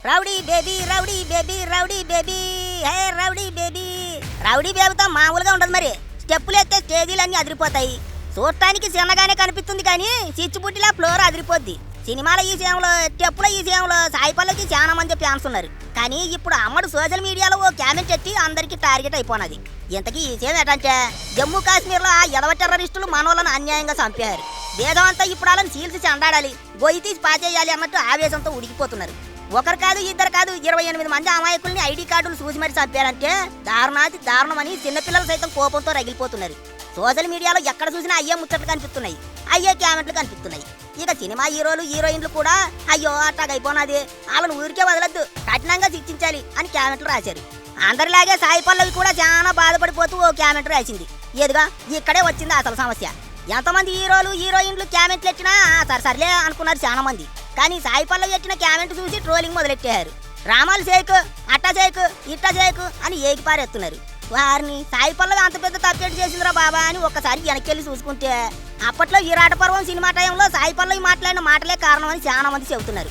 Rowdy baby rowdy baby rowdy baby hey rowdy baby. Rowdy బేబీతో మామూలుగా ఉండదు మరి. స్టెప్పులు ఎత్తే స్టేజీలన్నీ అదిరిపోతాయి. చూడటానికి చిన్నగానే కనిపిస్తుంది కానీ చిచ్చుబుట్టిలా ఫ్లోర్ అదిరిపోద్ది. సినిమాల ఈ విషయంలో స్టెప్పుల ఈ విషయంలో సాయి పల్లవికి చాలా మంది ఫ్యాన్స్ ఉన్నారు. కానీ ఇప్పుడు అమ్మడు సోషల్ మీడియాలో ఓ కామెంట్ ఎట్టి అందరికీ టార్గెట్ అయిపోయినది. ఇంతకీ ఈ విషయం ఏంటంటే జమ్మూ కాశ్మీర్లో ఆ ఎదవ టెర్రరిస్టులు మనోళ్ళను అన్యాయంగా చంపారు. దేశం అంతా ఇప్పుడు వాళ్ళని చీల్చి చెండాడాలి, గొయ్యి తీసి పాచేయాలి అన్నట్టు ఆవేశంతో ఉడికిపోతున్నారు. ఒకరు కాదు ఇద్దరు కాదు 28 మంది అమాయకుల్ని ఐడి కార్డులు చూసి మరి చంపారంటే దారుణాతి దారుణమని చిన్నపిల్లలు సైతం కోపంతో రగిలిపోతున్నారు. సోషల్ మీడియాలో ఎక్కడ చూసినా అయ్యే ముచ్చట్లు కనిపిస్తున్నాయి, అయ్యే కామెంట్లు కనిపిస్తున్నాయి. ఇక సినిమా హీరోలు హీరోయిన్లు కూడా అయ్యో అట్టాగైపోనాది, వాళ్ళని ఊరికే వదలొద్దు, కఠినంగా శిక్షించాలి అని కామెంట్లు రాశారు. అందరిలాగే సాయి పల్లవి కూడా చాలా బాధపడిపోతూ ఓ కామెంట్ రాసింది. ఎదుగా ఇక్కడే వచ్చింది అసలు సమస్య. ఎంతమంది హీరోలు హీరోయిన్లు కామెంట్లు ఎట్టినా సర్లే అనుకున్నారు చాలా మంది. కానీ సాయి పల్లవి ఎట్టిన కామెంట్ చూసి ట్రోలింగ్ మొదలెట్టారు. రామాలు చేయకు, అట్టా చేయకు, ఇట్టా చేయకు అని ఏకిపారేస్తున్నారు. వారిని సాయి పల్లవి అంత పెద్ద తప్పేటు చేసిందిరా బాబా అని ఒక్కసారి వెనక్కి చూసుకుంటే అప్పట్లో విరాట పర్వం సినిమా టైంలో సాయి పల్లవి మాట్లాడిన మాటలే కారణం అని చాలా మంది చెబుతున్నారు.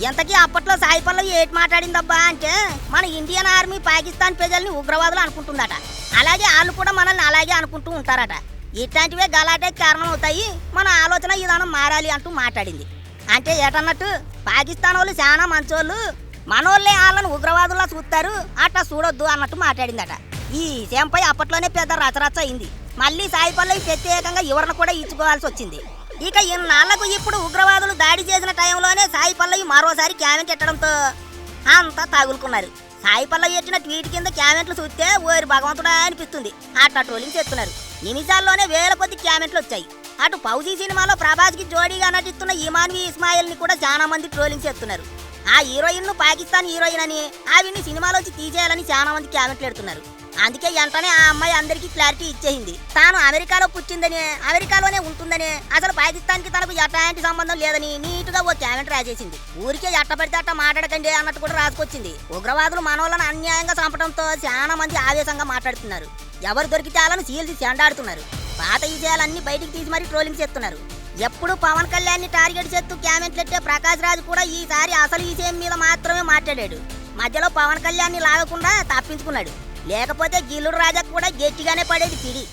ఎంతకీ అప్పట్లో సాయి పల్లవి ఏటి మాట్లాడిందబ్బా అంటే మన ఇండియన్ ఆర్మీ పాకిస్తాన్ ప్రజల్ని ఉగ్రవాదులు అనుకుంటుందట. అలాగే వాళ్ళు కూడా మనల్ని అలాగే అనుకుంటూ ఉంటారట. ఇట్లాంటివే గలాటకి కారణం అవుతాయి, మన ఆలోచన విధానం మారాలి అంటూ మాట్లాడింది. అంటే ఏటన్నట్టు పాకిస్తాన్ వాళ్ళు చాలా మంచోళ్ళు, మనోళ్ళే వాళ్ళని ఉగ్రవాదుల్లా చూస్తారు, అట్లా చూడొద్దు అన్నట్టు మాట్లాడిందట. ఈ విషయంపై అప్పట్లోనే పెద్ద రచరచ అయింది. మళ్ళీ సాయి పల్లవి ప్రత్యేకంగా వివరణ కూడా ఇచ్చుకోవాల్సి వచ్చింది. ఇక ఇన్నాళ్లకు ఇప్పుడు ఉగ్రవాదులు దాడి చేసిన టైంలోనే సాయి పల్లవి మరోసారి కామెంట్ ఎట్టడంతో అంతా తగులుకున్నారు. సాయి పల్లవి ఎట్టిన ట్వీట్ కింద కామెంట్లు చూస్తే ఓరి భగవంతుడా అనిపిస్తుంది. అట్లా ట్రోలింగ్ చేస్తున్నారు. నిమిషాల్లోనే వేల కొద్ది కామెంట్లు వచ్చాయి. అటు ఫౌజీ సినిమాలో ప్రభాస్ కి జోడీగా నటిస్తున్న ఇమాన్వి ఇస్మాయిల్ ని కూడా చాలా మంది ట్రోలింగ్ చేస్తున్నారు. ఆ హీరోయిన్ ను పాకిస్తాన్ హీరోయిన్ అని, ఆవిడ్ని సినిమాలోంచి తీసేయాలని చాలా మంది కామెంట్లు పెడుతున్నారు. అందుకే వెంటనే ఆ అమ్మాయి అందరికీ క్లారిటీ ఇచ్చేసింది. తాను అమెరికాలో పుట్టిందని, అమెరికాలోనే ఉంటుందని, అసలు పాకిస్తాన్ కి తనకు ఎట్లాంటి సంబంధం లేదని నీటుగా ఓ కామెంట్ రాసేసింది. ఊరికే ఎట్టపడితే అట్ట మాట్లాడకండి అన్నట్టు కూడా రాసుకొచ్చింది. ఉగ్రవాదులు మనోళ్ళను అన్యాయంగా చంపడంతో చాలా మంది ఆవేశంగా మాట్లాడుతున్నారు. ఎవరు దొరికితే వాళ్ళను చీల్చి చెండాడుతున్నారు. పాత విషయాలన్నీ బయటికి తీసి మరీ ట్రోలింగ్ చేస్తున్నారు. ఎప్పుడు పవన్ కళ్యాణ్ ని టార్గెట్ చేస్తూ కామెంట్లెట్టే ప్రకాష్ రాజ్ కూడా ఈసారి అసలు విషయం మీద మాత్రమే మాట్లాడాడు. మధ్యలో పవన్ కళ్యాణ్ ని లాగకుండా తప్పించుకున్నాడు. లేకపోతే గిల్లుడు రాజా కూడా గట్టిగానే పడేది పిడి.